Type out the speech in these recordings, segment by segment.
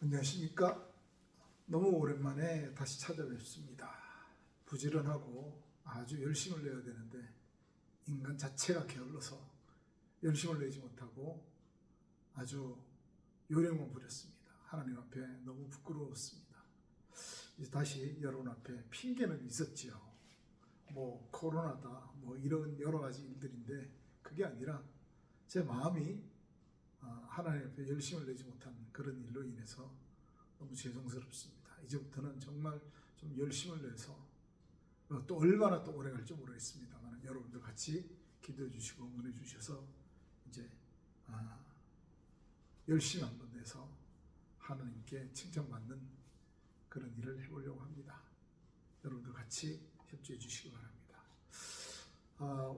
안녕하십니까? 너무 오랜만에 다시 찾아뵙습니다. 부지런하고 아주 열심을 내야 되는데 인간 자체가 게을러서 열심을 내지 못하고 아주 요령만 부렸습니다. 하나님 앞에 너무 부끄러웠습니다. 이제 다시 여러분 앞에 핑계는 있었지요. 뭐 코로나다 뭐 이런 여러 가지 일들인데 그게 아니라 제 마음이 하나님 앞에 열심을 내지 못한 그런 일로 인해서 너무 죄송스럽습니다. 이제부터는 정말 좀 열심을 내서 또 얼마나 또 오래 갈지 모르겠습니다만 여러분들 같이 기도해 주시고 응원해 주셔서 이제 열심히 한번 내서 하나님께 칭찬받는 그런 일을 해보려고 합니다. 여러분들 같이 협조해 주시기 바랍니다.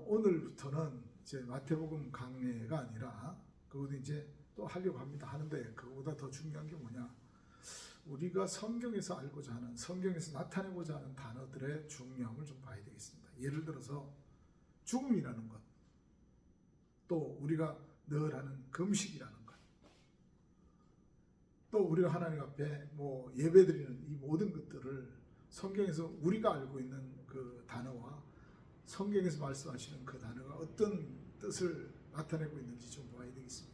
오늘부터는 이제 마태복음 강해가 아니라 그것도 이제 또 하려고 합니다. 하는데 그거보다 더 중요한 게 뭐냐? 우리가 성경에서 알고자 하는, 성경에서 나타내고자 하는 단어들의 중요함을 좀 봐야 되겠습니다. 예를 들어서 죽음이라는 것, 또 우리가 늘 하는 금식이라는 것, 또 우리가 하나님 앞에 뭐 예배드리는 이 모든 것들을 성경에서 우리가 알고 있는 그 단어와 성경에서 말씀하시는 그 단어가 어떤 뜻을 나타내고 있는지 좀 봐야 되겠습니다.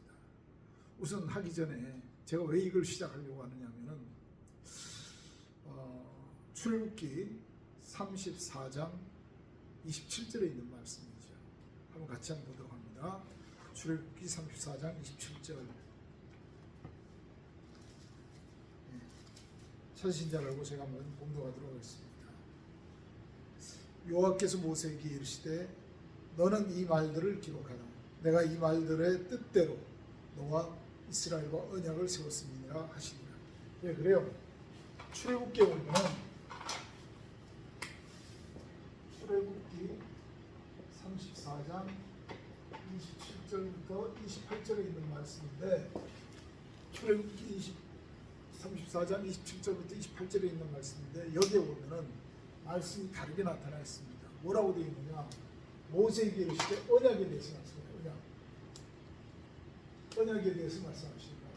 우선 하기 전에 제가 왜 이걸 시작하려고 하느냐면은 출애굽기 34장 27절에 있는 말씀이죠. 한번 같이 한번 보도록 합니다. 출애굽기 34장 27절. 찾으신 줄 알고 제가 한번 봉독하도록 하겠습니다. 여호와께서 모세에게 이르시되 너는 이 말들을 기록하라. 내가 이 말들의 뜻대로 너와 이스라엘과 언약을 세웠음이니라 하시니라. 예, 그래요. 출애굽기에 보면 출애굽기 34장 27절부터 28절에 있는 말씀인데 출애굽기 34장 27절부터 28절에 있는 말씀인데 여기에 보면은 말씀이 다르게 나타나 있습니다. 뭐라고 되어 있느냐? 모세에게 이르시되 언약에 대해서 말씀해요. 언약에 대해서 말씀하십니다.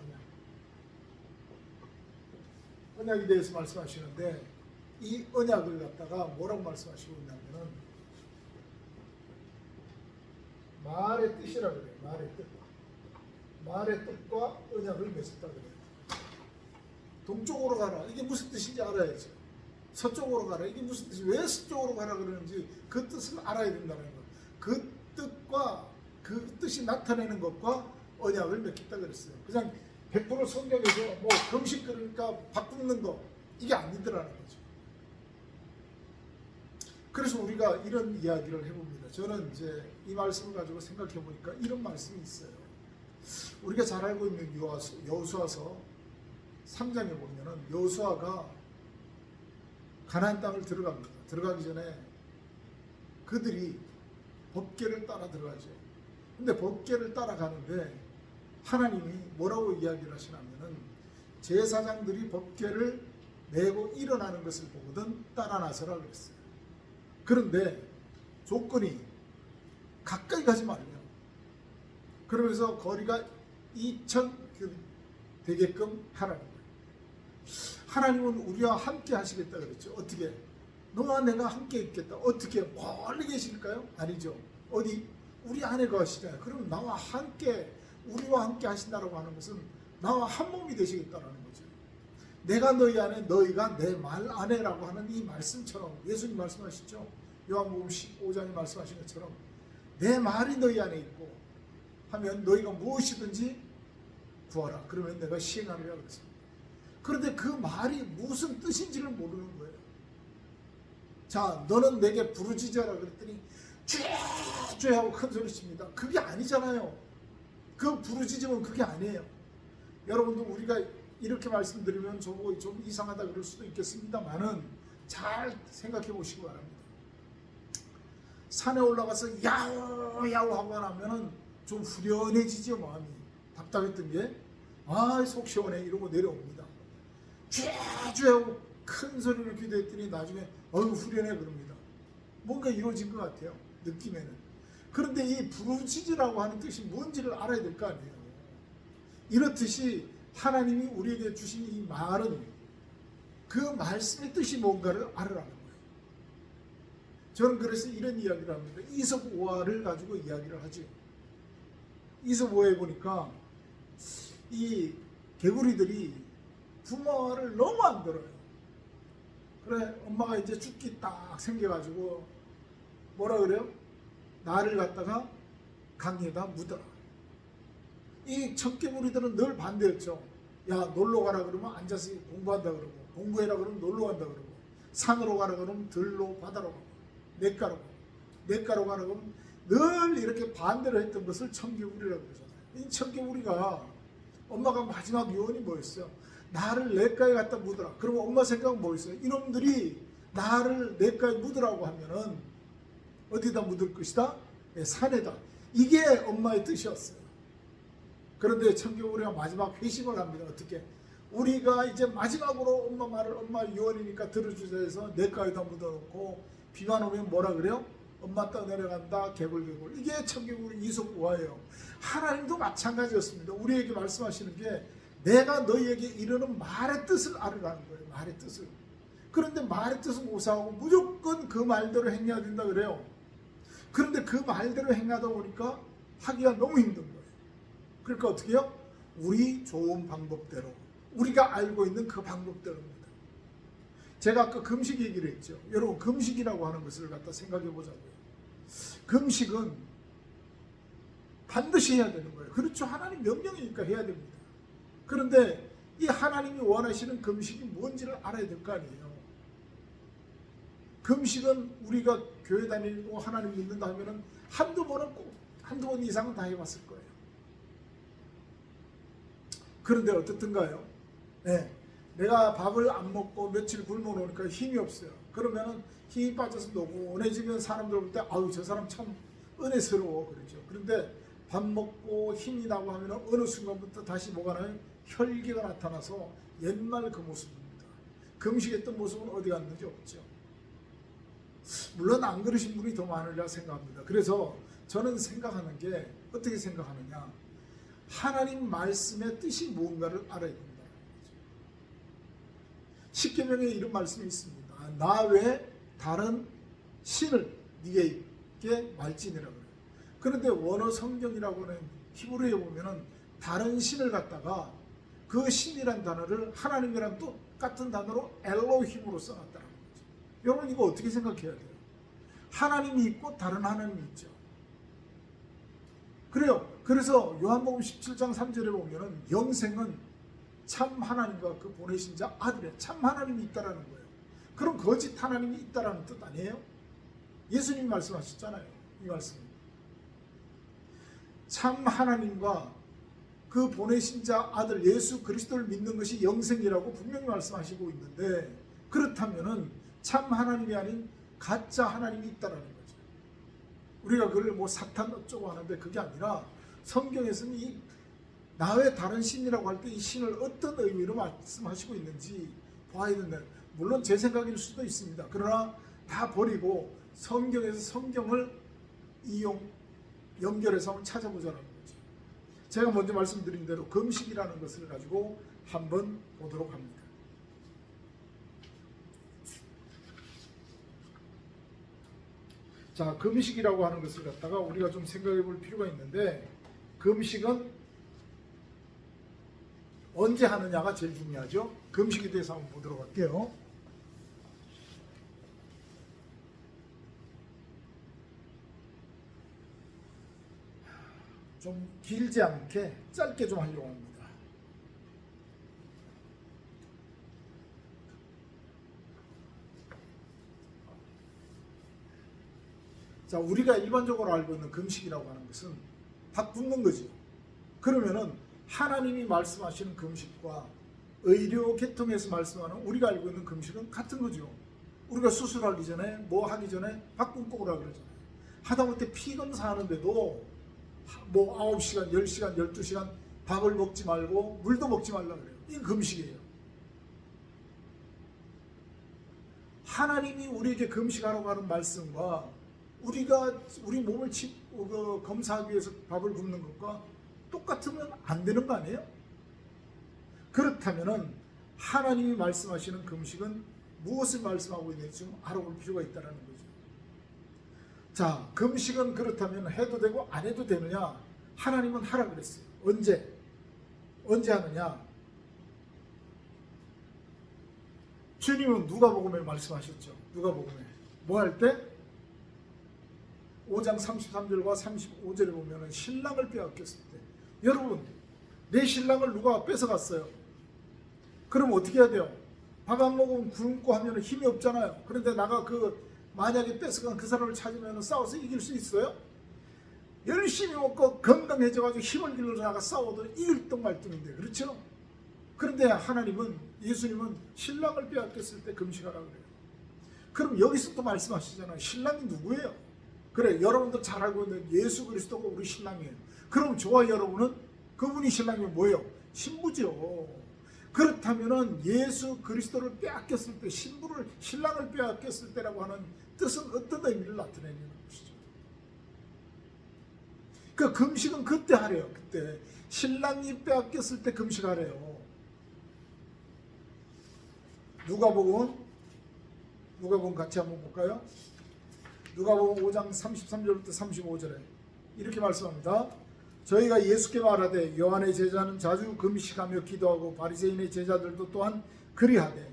언약에 대해서 말씀하시는데 이 언약을 갖다가 뭐라고 말씀하시고 있냐면은 말의 뜻이라 그래요. 말의 뜻. 말의 뜻과 언약을 맺었다 그래요. 동쪽으로 가라. 이게 무슨 뜻인지 알아야죠. 서쪽으로 가라. 이게 무슨 뜻이, 왜 서쪽으로 가라 그러는지 그 뜻을 알아야 된다는 것. 그 뜻과 그 뜻이 나타내는 것과 언약을 맺겠다 그랬어요. 그냥 100% 성경에서 뭐 금식 그러니까 밥 굶는 거 이게 아니더라는 거죠. 그래서 우리가 이런 이야기를 해봅니다. 저는 이제 이 말씀을 가지고 생각해 보니까 이런 말씀이 있어요. 우리가 잘 알고 있는 여호수아서 3장에 보면은 여호수아가 가나안 땅을 들어갑니다. 들어가기 전에 그들이 법궤를 따라 들어가죠. 근데 법궤를 따라가는데 하나님이 뭐라고 이야기를 하시냐면은 제사장들이 법궤를 메고 일어나는 것을 보거든 따라 나서라 그랬어요. 그런데 조건이 가까이 가지 말래요. 그러면서 거리가 2000 되게끔 하라는 거예요. 하나님은 우리와 함께 하시겠다 그랬죠. 어떻게? 너와 내가 함께 있겠다. 어떻게? 멀리 계실까요? 아니죠. 어디? 우리 안에 거하시잖아요. 그럼 나와 함께, 우리와 함께 하신다라고 하는 것은 나와 한 몸이 되시겠다라는 거죠. 내가 너희 안에, 너희가 내 말 안에라고 하는 이 말씀처럼 예수님 말씀하시죠. 요한복음 15장에 말씀하신 것처럼 내 말이 너희 안에 있고 하면 너희가 무엇이든지 구하라. 그러면 내가 시행하리라 그랬습니다. 그런데 그 말이 무슨 뜻인지를 모르는 거예요. 자, 너는 내게 부르짖어라 그랬더니 쥐쥐 하고 큰 소리 칩니다. 그게 아니잖아요. 그 부르짖으면 그게 아니에요. 여러분들 우리가 이렇게 말씀드리면 좀 이상하다 그럴 수도 있겠습니다만은 잘 생각해 보시기 바랍니다. 산에 올라가서 야호 야호 하고 나면은 좀 후련해지죠. 마음이 답답했던 게 속 시원해 이러고 내려옵니다. 쥐쥐 하고 큰 소리를 기도했더니 나중에 후련해 그럽니다. 뭔가 이루어진 것 같아요. 느낌에는. 그런데 이 부르짖으라고 하는 뜻이 뭔지를 알아야 될 거 아니에요. 이렇듯이 하나님이 우리에게 주신 이 말은 그 말씀의 뜻이 뭔가를 알으라는 거예요. 저는 그래서 이런 이야기를 합니다. 이솝 우화를 가지고 이야기를 하죠. 이솝 우화에 보니까 이 개구리들이 부모를 너무 안 들어요. 그래, 엄마가 이제 죽기 딱 생겨가지고 뭐라 그래요? 나를 갖다가 강에다 묻어라. 이 청개구리들은 늘 반대였죠. 야, 놀러 가라 그러면 앉아서 공부한다 그러고, 공부해라 그러면 놀러 간다 그러고, 산으로 가라 그러면 들로 바다로 가고, 냇가로 가라 그러면 늘 이렇게 반대로 했던 것을 청개구리라고 그러잖아요. 이 청개구리가 엄마가 마지막 유언이 뭐였어요? 나를 냇가에 갖다 묻어라. 그러면 엄마 생각은 뭐였어요? 이놈들이 나를 냇가에 묻으라고 하면은 어디다 묻을 것이다? 네, 산에다. 이게 엄마의 뜻이었어요. 그런데 청개구리가 마지막 회심을 합니다. 어떻게? 우리가 이제 마지막으로 엄마 말을, 엄마 유언이니까 들어주자 해서 냇가에다 묻어놓고 비가 오면 뭐라 그래요? 엄마 떠내려간다 개굴개굴. 이게 청개구리 이솝 우화예요. 하나님도 마찬가지였습니다. 우리에게 말씀하시는 게 내가 너희에게 이르는 말의 뜻을 알으라는 거예요. 말의 뜻을. 그런데 말의 뜻을 모사하고 무조건 그 말대로 행해야 된다 그래요. 그런데 그 말대로 행하다 보니까 하기가 너무 힘든 거예요. 그러니까 어떻게 해요? 우리 좋은 방법대로, 우리가 알고 있는 그 방법대로입니다. 제가 아까 금식 얘기를 했죠. 여러분, 금식이라고 하는 것을 갖다 생각해 보자고요. 금식은 반드시 해야 되는 거예요. 그렇죠. 하나님 명령이니까 해야 됩니다. 그런데 이 하나님이 원하시는 금식이 뭔지를 알아야 될 거 아니에요. 금식은 우리가 교회 다니고 하나님 믿는다 하면은 한두 번 이상은 다 해봤을 거예요. 그런데 어떻든가요? 네, 내가 밥을 안 먹고 며칠 굶어 놓으니까 힘이 없어요. 그러면은 힘이 빠져서 노곤해지면 사람들 볼 때 아유, 저 사람 참 은혜스러워 그러죠. 그런데 밥 먹고 힘이 나고 하면 어느 순간부터 다시 뭐가 나요? 혈기가 나타나서 옛날 그 모습입니다. 금식했던 모습은 어디 갔는지 없죠. 물론 안 그러신 분이 더 많으리라 생각합니다. 그래서 저는 생각하는 게 어떻게 생각하느냐, 하나님 말씀의 뜻이 무언가를 알아야 된다. 십계명에 이런 말씀이 있습니다. 나 외에 다른 신을 네게 말지니라 그래요. 그런데 원어 성경이라고 하는 히브리에 보면은 다른 신을 갖다가 그 신이란 단어를 하나님이란 똑같은 단어로 엘로힘으로 써놨다는 거죠. 여러분, 이거 어떻게 생각해야 돼요? 하나님이 있고 다른 하나님이 있죠. 그래요. 그래서 요한복음 17장 3절에 보면은 영생은 참 하나님과 그 보내신 자 아들의 참 하나님이 있다라는 거예요. 그럼 거짓 하나님이 있다라는 뜻 아니에요? 예수님이 말씀하셨잖아요. 이 말씀. 참 하나님과 그 보내신 자 아들 예수 그리스도를 믿는 것이 영생이라고 분명히 말씀하시고 있는데, 그렇다면은 참 하나님이 아닌 가짜 하나님이 있다라는 거죠. 우리가 그걸 뭐 사탄 어쩌고 하는데 그게 아니라 성경에서는 이 나의 다른 신이라고 할 때 이 신을 어떤 의미로 말씀하시고 있는지 봐야 된다. 물론 제 생각일 수도 있습니다. 그러나 다 버리고 성경에서 성경을 연결해서 한번 찾아보자는 거죠. 제가 먼저 말씀드린 대로 금식이라는 것을 가지고 한번 보도록 합니다. 자, 금식이라고 하는 것을 갖다가 우리가 좀 생각해 볼 필요가 있는데, 금식은 언제 하느냐가 제일 중요하죠. 금식에 대해서 한번 보도록 할게요. 좀 길지 않게 짧게 좀 하려고 합니다. 자, 우리가 일반적으로 알고 있는 금식이라고 하는 것은 밥 굶는 거죠. 그러면은 하나님이 말씀하시는 금식과 의료 계통에서 말씀하는 우리가 알고 있는 금식은 같은 거죠. 우리가 수술하기 전에 뭐 하기 전에 밥 굶고 오라 그러잖아요. 하다못해 피 검사하는데도 뭐 9시간, 10시간, 12시간 밥을 먹지 말고 물도 먹지 말라 그래요. 이게 금식이에요. 하나님이 우리에게 금식하라고 하는 말씀과 우리가 우리 몸을 검사하기 위해서 밥을 굶는 것과 똑같으면 안 되는 거 아니에요? 그렇다면은 하나님이 말씀하시는 금식은 무엇을 말씀하고 있는지 좀 알아볼 필요가 있다는 거죠. 자, 금식은 그렇다면 해도 되고 안 해도 되느냐? 하나님은 하라 그랬어요. 언제 하느냐? 주님은 누가복음에 말씀하셨죠. 누가복음에 뭐 할 때? 5장 33절과 35절에 보면은 신랑을 빼앗겼을 때, 여러분 내 신랑을 누가 뺏어갔어요. 그럼 어떻게 해야 돼요? 밥 안 먹으면 굶고 하면 힘이 없잖아요. 그런데 나가 만약에 뺏어간 그 사람을 찾으면 싸워서 이길 수 있어요? 열심히 먹고 건강해져가지고 힘을 길러 나가 싸워도 이길동 말동인데, 그렇죠? 그런데 하나님은, 예수님은 신랑을 빼앗겼을 때 금식하라 그래요. 그럼 여기서 또 말씀하시잖아요. 신랑이 누구예요? 그래, 여러분들 잘 알고 있는 예수 그리스도가 우리 신랑이에요. 그럼 저와 여러분은 그분이 신랑이면 뭐예요? 신부죠. 그렇다면은 예수 그리스도를 빼앗겼을 때, 신랑을 빼앗겼을 때라고 하는 뜻은 어떤 의미를 나타내는 것이죠. 그 금식은 그때 하래요. 그때 신랑이 빼앗겼을 때 금식하래요. 누가복음 같이 한번 볼까요? 누가복음 5장 33절부터 35절에 이렇게 말씀합니다. 저희가 예수께 말하되 요한의 제자는 자주 금식하며 기도하고 바리새인의 제자들도 또한 그리하되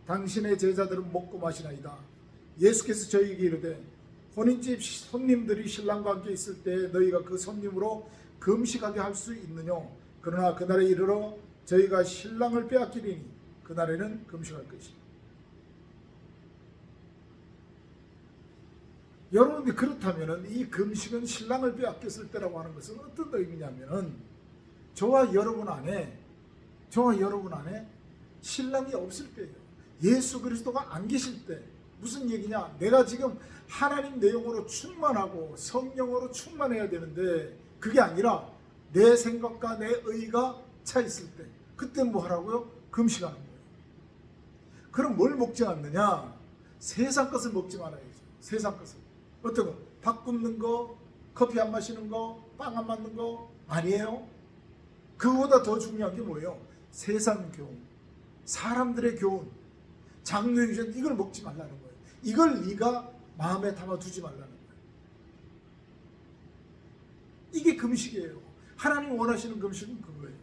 당신의 제자들은 먹고 마시나이다. 예수께서 저희에게 이르되 혼인집 손님들이 신랑과 함께 있을 때 너희가 그 손님으로 금식하게 할 수 있느냐? 그러나 그날에 이르러 저희가 신랑을 빼앗기리니 그날에는 금식할 것이다. 여러분들, 그렇다면 이 금식은 신랑을 빼앗겼을 때라고 하는 것은 어떤 의미냐면은 저와 여러분 안에 신랑이 없을 때예요. 예수 그리스도가 안 계실 때. 무슨 얘기냐? 내가 지금 하나님 내용으로 충만하고 성령으로 충만해야 되는데 그게 아니라 내 생각과 내 의가 차 있을 때, 그때 뭐 하라고요? 금식하는 거예요. 그럼 뭘 먹지 않느냐? 세상 것을 먹지 말아야죠. 세상 것을. 어떤 거? 밥 굽는 거, 커피 안 마시는 거, 빵 안 맞는 거 아니에요? 그거보다 더 중요한 게 뭐예요? 세상 교훈, 사람들의 교훈, 장로유전, 이걸 먹지 말라는 거예요. 이걸 네가 마음에 담아두지 말라는 거예요. 이게 금식이에요. 하나님 원하시는 금식은 그거예요.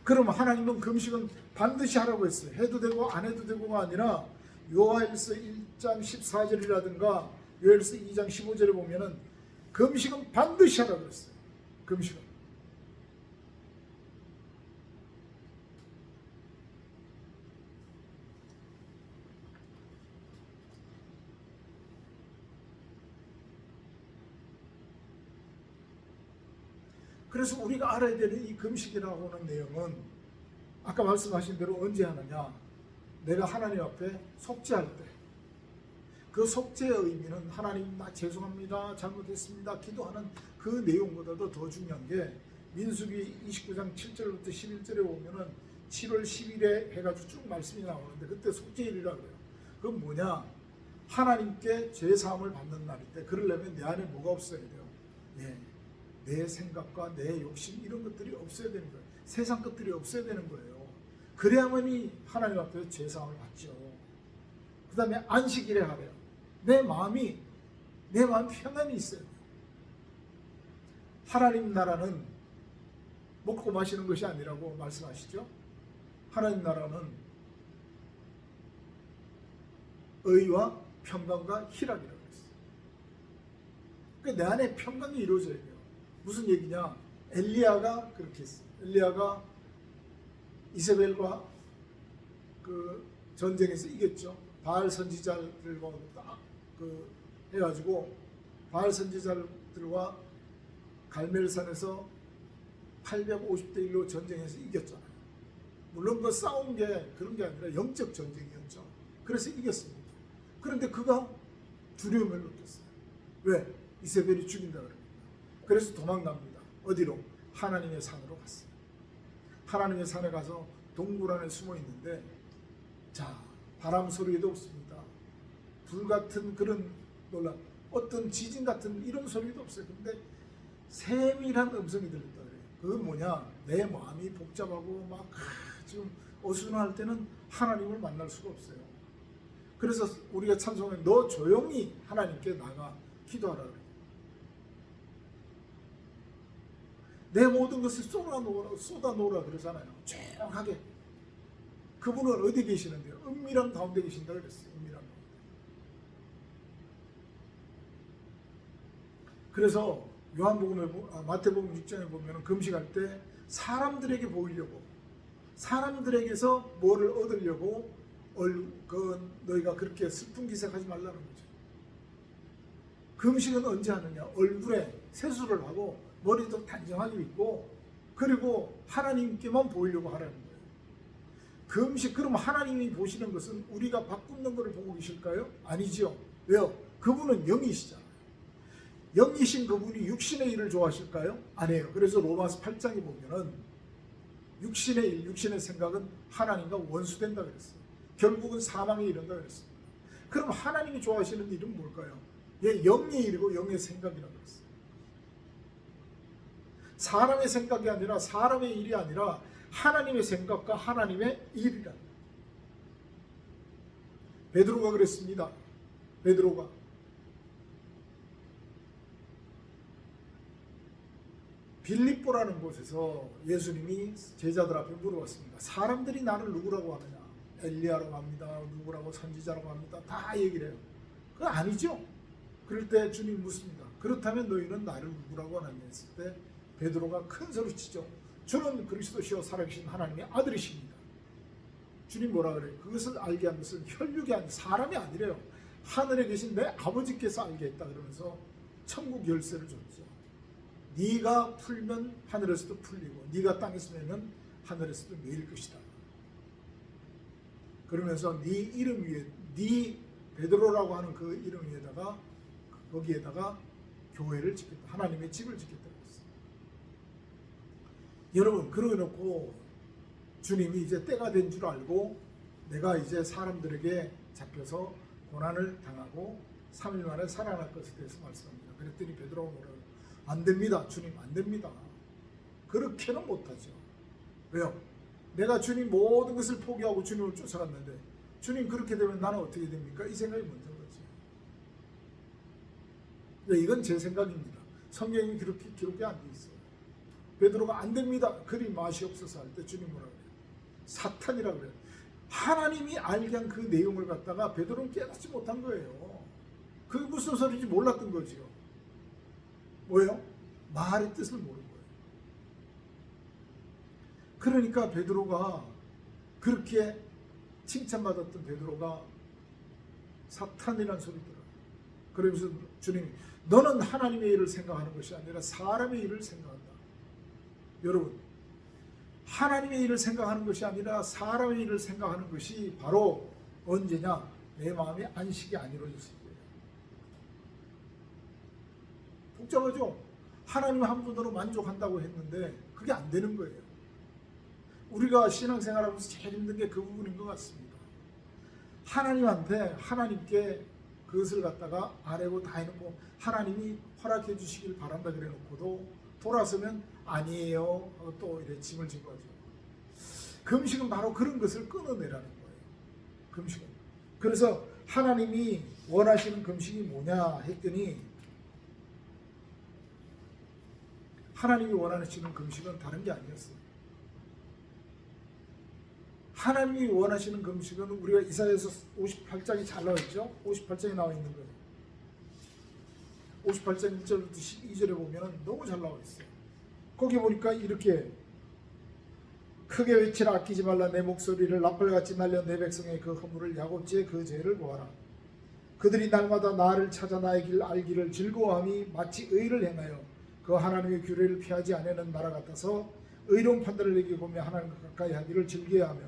그러면 하나님은 금식은 반드시 하라고 했어요. 해도 되고 안 해도 되고가 아니라 요한일서 1장 14절이라든가 요한일서 2장 15절에 보면은 금식은 반드시 하라고 했어요. 금식은. 그래서 우리가 알아야 되는 이 금식이라고 하는 내용은 아까 말씀하신 대로 언제 하느냐? 내가 하나님 앞에 속죄할 때. 그 속죄의 의미는 하나님 나 죄송합니다, 잘못했습니다 기도하는 그 내용보다도 더 중요한 게 민수기 29장 7절부터 11절에 보면은 7월 10일에 해가지고 쭉 말씀이 나오는데 그때 속죄일이라고 해요. 그건 뭐냐? 하나님께 죄사함을 받는 날인데 그러려면 내 안에 뭐가 없어야 돼요? 내 생각과 내 욕심 이런 것들이 없어야 되는 거예요. 세상 것들이 없어야 되는 거예요. 그래야만이 하나님 앞에 죄사함을 받죠. 그 다음에 안식일에 하래요. 내 마음이 평안이 있어요. 하나님 나라는 먹고 마시는 것이 아니라고 말씀하시죠. 하나님 나라는 의와 평강과 희락이라고 했어요. 그러니까 내 안에 평강이 이루어져야 돼요. 무슨 얘기냐? 엘리야가 그렇게 했어요. 엘리야가 이세벨과 그 전쟁에서 이겼죠. 바알 선지자들과 해가지고 바알 선지자들과 갈멜산에서 850대 1로 전쟁에서 이겼잖아요. 물론 그 싸운 게 그런 게 아니라 영적 전쟁이었죠. 그래서 이겼습니다. 그런데 그가 두려움을 느꼈어요. 왜? 이세벨이 죽인다 그럽니다. 그래서 도망갑니다. 어디로? 하나님의 산으로 갔어요. 하나님의 산에 가서 동굴 안에 숨어 있는데 자, 바람 소리도 없습니다. 불같은 그런 놀람, 어떤 지진 같은 이런 소리도 없어요. 근데 세밀한 음성이 들렸다 그래요. 그건 뭐냐? 내 마음이 복잡하고 막 지금 어수선할 때는 하나님을 만날 수가 없어요. 그래서 우리가 찬송하면 너 조용히 하나님께 나가 기도하라 그래요. 내 모든 것을 쏟아놓으라 그러잖아요. 조용하게. 그분은 어디 계시는데요? 은밀한 가운데 계신다 그랬어요. 은밀한 가운데. 그래서 마태복음 6장에 보면 금식할 때 사람들에게 보이려고, 사람들에게서 뭐를 얻으려고 너희가 그렇게 슬픈 기색하지 말라는 거죠. 금식은 언제 하느냐? 얼굴에 세수를 하고 머리도 단정하게 빗고 그리고 하나님께만 보이려고 하라는 거예요. 금식, 그럼 하나님이 보시는 것은 우리가 바꾸는 것을 보고 계실까요? 아니죠. 왜요? 그분은 영이시잖아요. 영이신 그분이 육신의 일을 좋아하실까요? 아니에요. 그래서 로마서 8장에 보면은 육신의 일, 육신의 생각은 하나님과 원수된다 그랬어요. 결국은 사망에 이른다 그랬습니다. 그럼 하나님이 좋아하시는 일은 뭘까요? 예, 영의 일이고 영의 생각이라고 그랬어요. 사람의 생각이 아니라, 사람의 일이 아니라 하나님의 생각과 하나님의 일이라. 베드로가 그랬습니다. 베드로가 빌립보라는 곳에서 예수님이 제자들 앞에 물어봤습니다. 사람들이 나를 누구라고 하느냐? 엘리야라고 합니다. 누구라고, 선지자라고 합니다. 다 얘기를 해요. 그거 아니죠. 그럴 때 주님 묻습니다. 그렇다면 너희는 나를 누구라고 하느냐 했을 때 베드로가 큰 소리 치죠. 저는 그리스도시요 살아계신 하나님의 아들이십니다. 주님 뭐라 그래요? 그것을 알게 한 것은 혈육이 아닌 사람이 아니래요. 하늘에 계신 내 아버지께서 알게 했다 그러면서 천국 열쇠를 줬죠. 네가 풀면 하늘에서도 풀리고 네가 땅에서 내면 하늘에서도 내릴 것이다. 그러면서 네 이름 위에, 네 베드로라고 하는 그 이름 위에다가, 거기에다가 교회를 짓겠다. 하나님의 집을 짓겠다 그랬어요. 여러분, 그러고 놓고 주님이 이제 때가 된 줄 알고 내가 이제 사람들에게 잡혀서 고난을 당하고 3일 만에 살아날 것에 대해서 말씀합니다. 그랬더니 베드로가 뭐라고? 안 됩니다. 주님, 안 됩니다. 그렇게는 못하죠. 왜요? 내가 주님 모든 것을 포기하고 주님을 쫓아갔는데 주님 그렇게 되면 나는 어떻게 됩니까? 이 생각이 먼저 거지. 이건 제 생각입니다. 성경이 그렇게 기록이 안 돼 있어요. 베드로가 안 됩니다. 그리 맛이 없어서 할 때 주님 뭐라고 그래요? 사탄이라고 그래요. 하나님이 알게 한 그 내용을 갖다가 베드로는 깨닫지 못한 거예요. 그게 무슨 소리인지 몰랐던 거지요. 뭐예요? 말의 뜻을 모르는 거예요. 그러니까 베드로가, 그렇게 칭찬받았던 베드로가 사탄이라는 소리 들어요. 그러면서 주님이 너는 하나님의 일을 생각하는 것이 아니라 사람의 일을 생각한다. 여러분, 하나님의 일을 생각하는 것이 아니라 사람의 일을 생각하는 것이 바로 언제냐? 내 마음의 안식이 안 이루어졌을 때예요. 복잡하죠? 하나님 한 분으로 만족한다고 했는데 그게 안 되는 거예요. 우리가 신앙생활하면서 제일 힘든 게 그 부분인 것 같습니다. 하나님께 그것을 갖다가 아뢰고 다 해놓고 하나님이 허락해 주시길 바란다 그래 놓고도 돌아서면 아니에요 하고 또 이래 짐을 진 거죠. 금식은 바로 그런 것을 끊어내라는 거예요. 금식은. 그래서 하나님이 원하시는 금식이 뭐냐 했더니 하나님이 원하시는 금식은 다른 게 아니었어요. 하나님이 원하시는 금식은 우리가 이사야서 58장이 잘 나와 있죠. 58장에 나와 있는 거예요. 58장 1절부터 12절에 보면 너무 잘 나와 있어요. 거기 보니까 이렇게 크게 외치라 아끼지 말라 내 목소리를 나팔같이 날려 내 백성의 그 허물을 야곱지의 그 죄를 고하라. 그들이 날마다 나를 찾아 나의 길 알기를 즐거워함이 마치 의를 행하여 그 하나님의 규례를 피하지 않는 나라 같아서 의로운 판단을 내게 보며 하나님과 가까이 하기를 즐겨하며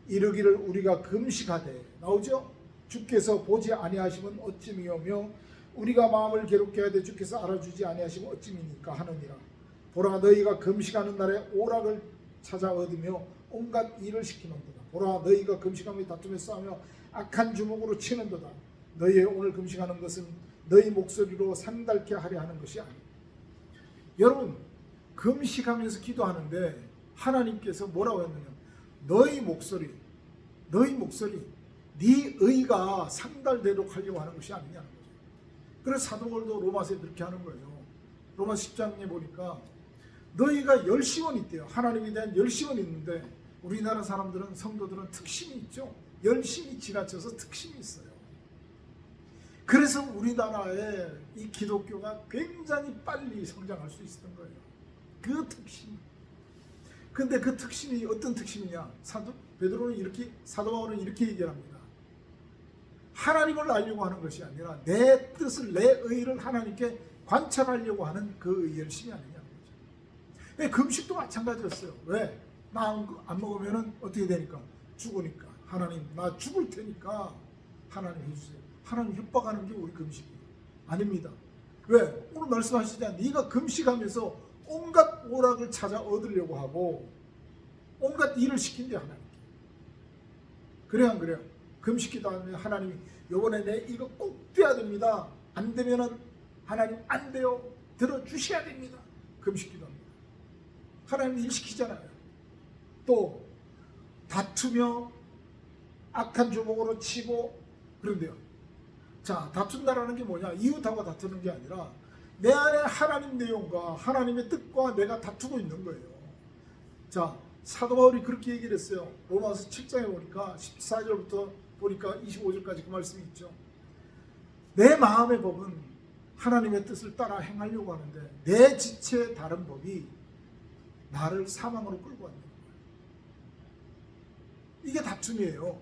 이르기를 우리가 금식하되 나오죠. 주께서 보지 아니하시면 어찌미오며 우리가 마음을 괴롭게 하되 주께서 알아주지 아니하시면 어찌미니까 하느니라. 보라 너희가 금식하는 날에 오락을 찾아 얻으며 온갖 일을 시키는도다. 보라 너희가 금식하며 다툼에 싸우며 악한 주먹으로 치는도다. 너희의 오늘 금식하는 것은 너희 목소리로 상달케 하려 하는 것이 아니라. 여러분, 금식하면서 기도하는데 하나님께서 뭐라고 했느냐? 너희 목소리, 네 의가 상달되도록 하려고 하는 것이 아니냐는 거죠. 그래서 사도 바울도 로마서에 그렇게 하는 거예요. 로마 10장에 보니까 너희가 열심은 있대요. 하나님에 대한 열심은 있는데 우리나라 사람들은, 성도들은 특심이 있죠. 열심히 지나쳐서 특심이 있어요. 그래서 우리나라에 이 기독교가 굉장히 빨리 성장할 수 있었던 거예요. 그 특심. 근데 그 특심이 어떤 특심이냐? 사도 바울은 이렇게 얘기합니다. 하나님을 알려고 하는 것이 아니라 내 뜻을, 내 의를 하나님께 관찰하려고 하는 그 열심이 아니냐는 거죠. 금식도 마찬가지였어요. 왜? 나 안 먹으면 어떻게 되니까? 죽으니까. 하나님, 나 죽을 테니까 하나님 해주세요. 하나님 협박하는 게 우리 금식이에요. 아닙니다. 왜? 오늘 말씀하시잖아요. 네가 금식하면서 온갖 오락을 찾아 얻으려고 하고 온갖 일을 시킨대 하나님께. 그래 안 그래요? 금식기도 하면 하나님이 요번에 내 이거 꼭 돼야 됩니다. 안 되면은 하나님 안 돼요. 들어주셔야 됩니다. 금식기도 합니다. 하나님 일 시키잖아요. 또 다투며 악한 주먹으로 치고 그런데요. 자, 다툰다라는 게 뭐냐? 이웃하고 다투는 게 아니라 내 안에 하나님 내용과 하나님의 뜻과 내가 다투고 있는 거예요. 자, 사도 바울이 그렇게 얘기를 했어요. 로마서 7장에 보니까 14절부터 보니까 25절까지 그 말씀이 있죠. 내 마음의 법은 하나님의 뜻을 따라 행하려고 하는데 내 지체의 다른 법이 나를 사망으로 끌고 간다. 이게 다툼이에요.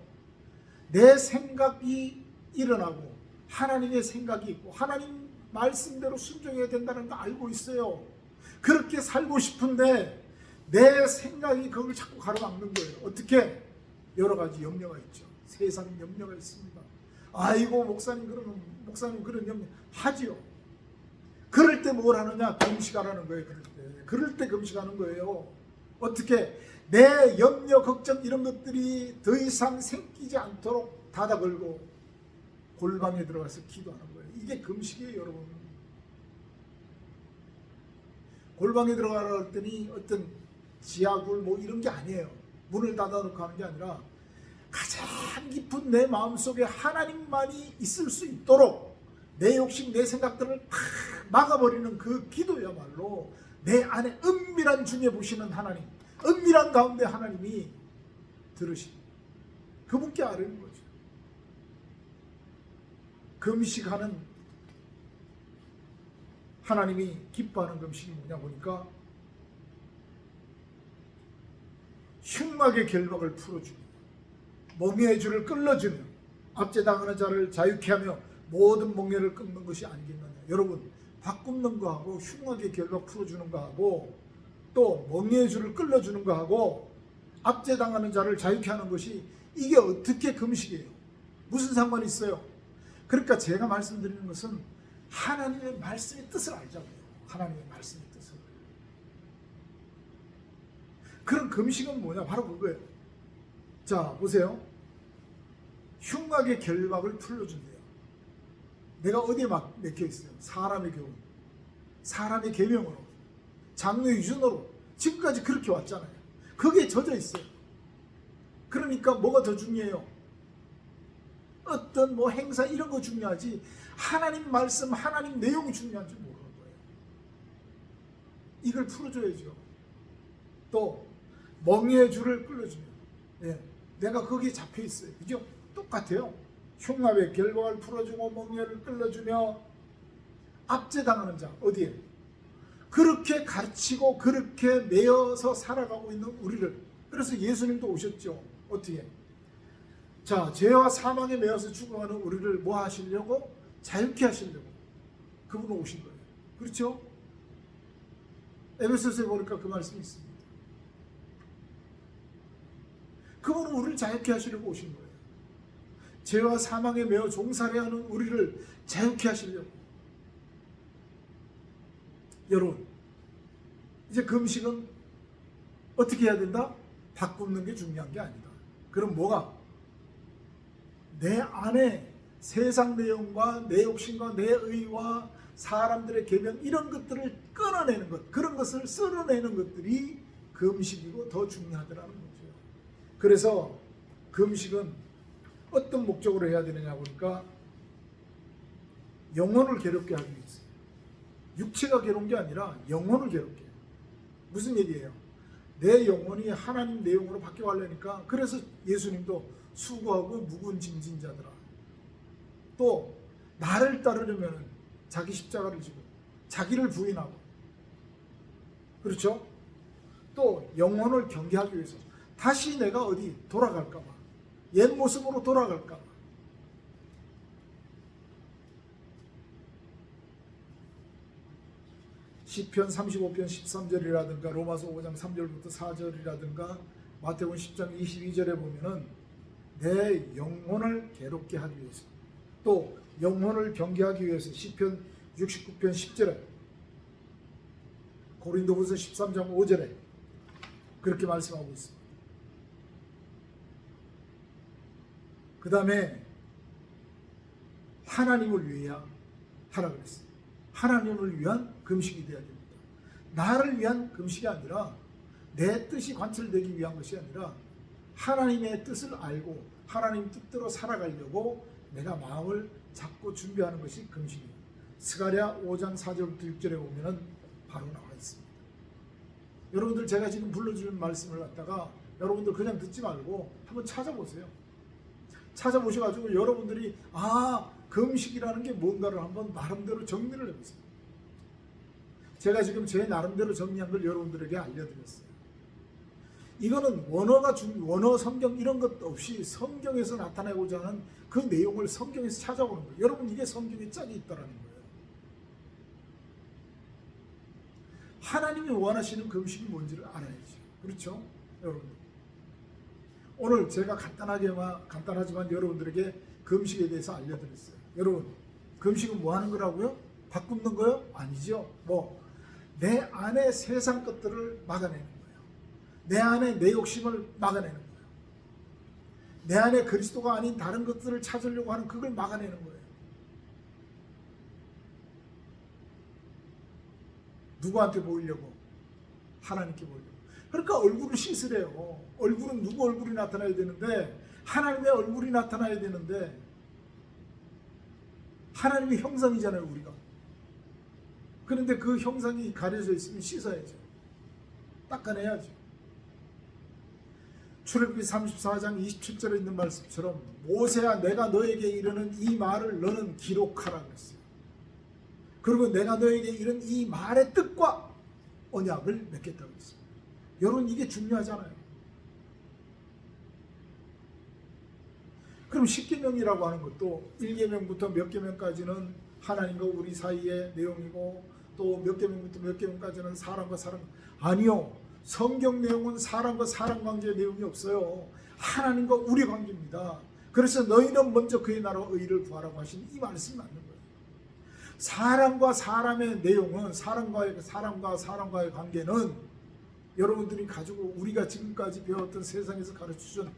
내 생각이 일어나고 하나님의 생각이 있고 하나님 말씀대로 순종해야 된다는 거 알고 있어요. 그렇게 살고 싶은데 내 생각이 그걸 자꾸 가로막는 거예요. 어떻게? 여러 가지 염려가 있죠. 세상 염려가 있습니다. 아이고 목사님 그런 염려 하지요. 그럴 때 뭘 하느냐? 금식하라는 거예요. 그럴 때 금식하는 거예요. 어떻게? 내 염려, 걱정 이런 것들이 더 이상 생기지 않도록 닫아 걸고 골방에 들어가서 기도하는 거예요. 이게 금식이에요, 여러분. 골방에 들어가라 했더니 어떤 지하굴 뭐 이런 게 아니에요. 문을 닫아놓고 하는 게 아니라 가장 깊은 내 마음속에 하나님만이 있을 수 있도록 내 욕심, 내 생각들을 다 막아버리는 그 기도야말로 내 안에 은밀한 중에 보시는 하나님, 은밀한 가운데 하나님이 들으시고 그분께 아뢰는 거죠. 금식하는 하나님이 기뻐하는 금식이 뭐냐 보니까 흉막의 결박을 풀어주며 멍에의 줄을 끌어주며 압제당하는 자를 자유케 하며 모든 멍에를 끊는 것이 아니겠느냐. 여러분, 밥 굽는 거하고 흉막의 결박 풀어주는 거하고 또 멍에의 줄을 끌어주는 거하고 압제당하는 자를 자유케 하는 것이 이게 어떻게 금식이에요? 무슨 상관이 있어요? 그러니까 제가 말씀드리는 것은 하나님의 말씀의 뜻을 알자고요. 하나님의 말씀의 뜻을. 그럼 금식은 뭐냐? 바로 그거예요. 자, 보세요. 흉악의 결박을 풀어준대요. 내가 어디에 맥혀 있어요? 사람의 교훈, 사람의 계명으로, 장로 유전으로 지금까지 그렇게 왔잖아요. 거기에 젖어 있어요. 그러니까 뭐가 더 중요해요? 어떤 뭐 행사 이런 거 중요하지 하나님 말씀, 하나님 내용이 중요한지 모르는 거예요. 이걸 풀어줘야죠. 또 멍에의 줄을 끌어주면 내가 거기에 잡혀 있어요. 그죠? 똑같아요. 흉압의 결박을 풀어주고 멍에를 끌어주며 압제당하는 자 어디에? 그렇게 가르치고 그렇게 매여서 살아가고 있는 우리를. 그래서 예수님도 오셨죠. 어떻게? 자, 죄와 사망에 매여서 죽어가는 우리를 뭐 하시려고? 자유케 하시려고 그분은 오신 거예요. 그렇죠? 에베소서에 보니까 그 말씀이 있습니다. 그분은 우리를 자유케 하시려고 오신 거예요. 죄와 사망에 매여 종살이 하는 우리를 자유케 하시려고. 여러분, 이제 금식은 어떻게 해야 된다? 밥 굽는 게 중요한 게 아니다. 그럼 뭐가? 내 안에 세상 내용과 내 욕심과 내 의와 사람들의 계명 이런 것들을 끊어내는 것, 그런 것을 쓸어내는 것들이 금식이고 더 중요하더라는 거죠. 그래서 금식은 어떤 목적으로 해야 되느냐 보니까 영혼을 괴롭게 하기 위해서. 육체가 괴로운 게 아니라 영혼을 괴롭게 해요. 무슨 얘기예요? 내 영혼이 하나님 내용으로 바뀌어가려니까. 그래서 예수님도 수고하고 무거운 짐진 자들아, 또 나를 따르려면 자기 십자가를 지고 자기를 부인하고, 그렇죠? 또 영혼을 경계하기 위해서 다시 내가 어디 돌아갈까 봐, 옛 모습으로 돌아갈까 봐. 시편 35편 13절이라든가 로마서 5장 3절부터 4절이라든가 마태복음 10장 22절에 보면은 내 영혼을 괴롭게 하기 위해서, 또 영혼을 경계하기 위해서 시편 69편 10절에, 고린도후서 13장 5절에 그렇게 말씀하고 있습니다. 그 다음에 하나님을 위하여 하라 그랬어요. 하나님을 위한 금식이 되어야 됩니다. 나를 위한 금식이 아니라, 내 뜻이 관철되기 위한 것이 아니라 하나님의 뜻을 알고 하나님 뜻대로 살아가려고 내가 마음을 잡고 준비하는 것이 금식이에요. 스가랴 5장 4절부터 6절에 보면 바로 나와 있습니다. 여러분들, 제가 지금 불러주는 말씀을 갖다가 여러분들 그냥 듣지 말고 한번 찾아보세요. 찾아보셔가지고 여러분들이 금식이라는 게 뭔가를 한번 나름대로 정리를 해보세요. 제가 지금 제 나름대로 정리한 걸 여러분들에게 알려드렸어요. 이거는 원어 성경 이런 것도 없이 성경에서 나타내고자 하는 그 내용을 성경에서 찾아오는 거예요. 여러분, 이게 성경에 짝이 있다는 거예요. 하나님이 원하시는 금식이 뭔지를 알아야죠. 그렇죠? 여러분, 오늘 제가 간단하지만 여러분들에게 금식에 대해서 알려드렸어요. 여러분, 금식은 뭐 하는 거라고요? 밥 굶는 거요? 아니죠. 내 안에 세상 것들을 막아내는 거예요. 내 안에 내 욕심을 막아내는 거예요. 내 안에 그리스도가 아닌 다른 것들을 찾으려고 하는 그걸 막아내는 거예요. 누구한테 보이려고? 하나님께 보이려고. 그러니까 얼굴을 씻으래요. 얼굴은 누구 얼굴이 나타나야 되는데, 하나님의 얼굴이 나타나야 되는데, 하나님의 형상이잖아요, 우리가. 그런데 그 형상이 가려져 있으면 씻어야죠. 닦아내야죠. 출애굽기 34장 27절에 있는 말씀처럼, 모세야, 내가 너에게 이르는 이 말을 너는 기록하라 그랬어요. 그리고 내가 너에게 이른 이 말의 뜻과 언약을 맺겠다고 했습니다. 여러분, 이게 중요하잖아요. 그럼 10계명이라고 하는 것도 1계명부터 몇 계명까지는 하나님과 우리 사이의 내용이고, 또 몇 계명부터 몇 계명까지는 사람과 사람. 아니요, 성경 내용은 사람과 사람 관계의 내용이 없어요. 하나님과 우리 관계입니다. 그래서 너희는 먼저 그의 나라와 의를 구하라고 하신 이 말씀이 맞는 거예요. 사람과 사람의 내용은, 사람과 사람과의 관계는 여러분들이 가지고 우리가 지금까지 배웠던 세상에서 가르쳐준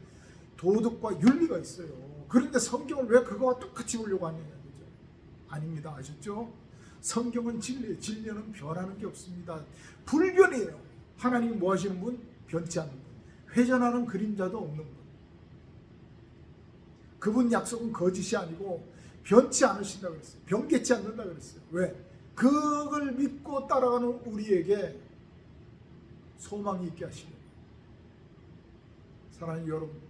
도덕과 윤리가 있어요. 그런데 성경을 왜 그거와 똑같이 보려고 하느냐, 그죠? 아닙니다. 아셨죠? 성경은 진리예요. 진리는 변하는 게 없습니다. 불변이에요. 하나님이 뭐 하시는 분? 변치 않는 분. 회전하는 그림자도 없는 분. 그분 약속은 거짓이 아니고 변치 않으신다 그랬어요. 변개치 않는다 그랬어요. 왜? 그걸 믿고 따라가는 우리에게 소망이 있게 하시려고. 사랑하는 여러분,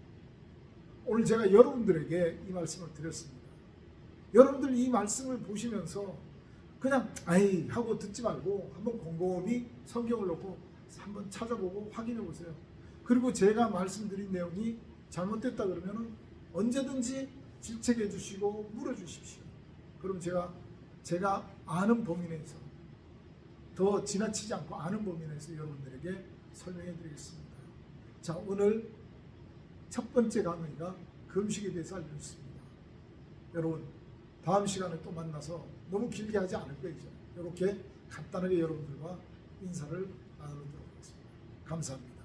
오늘 제가 여러분들에게 이 말씀을 드렸습니다. 여러분들 이 말씀을 보시면서 그냥 아이 하고 듣지 말고 한번 곰곰이 성경을 놓고 한번 찾아보고 확인해 보세요. 그리고 제가 말씀드린 내용이 잘못됐다 그러면 언제든지 질책해 주시고 물어주십시오. 그럼 제가 아는 범위 내에서, 더 지나치지 않고 아는 범위 내에서 여러분들에게 설명해 드리겠습니다. 자, 오늘 첫 번째 강의가 금식에 대해서 알려줬습니다. 여러분, 다음 시간에 또 만나서 너무 길게 하지 않을 거예요. 이렇게 간단하게 여러분들과 인사를 나누도록 하겠습니다. 감사합니다.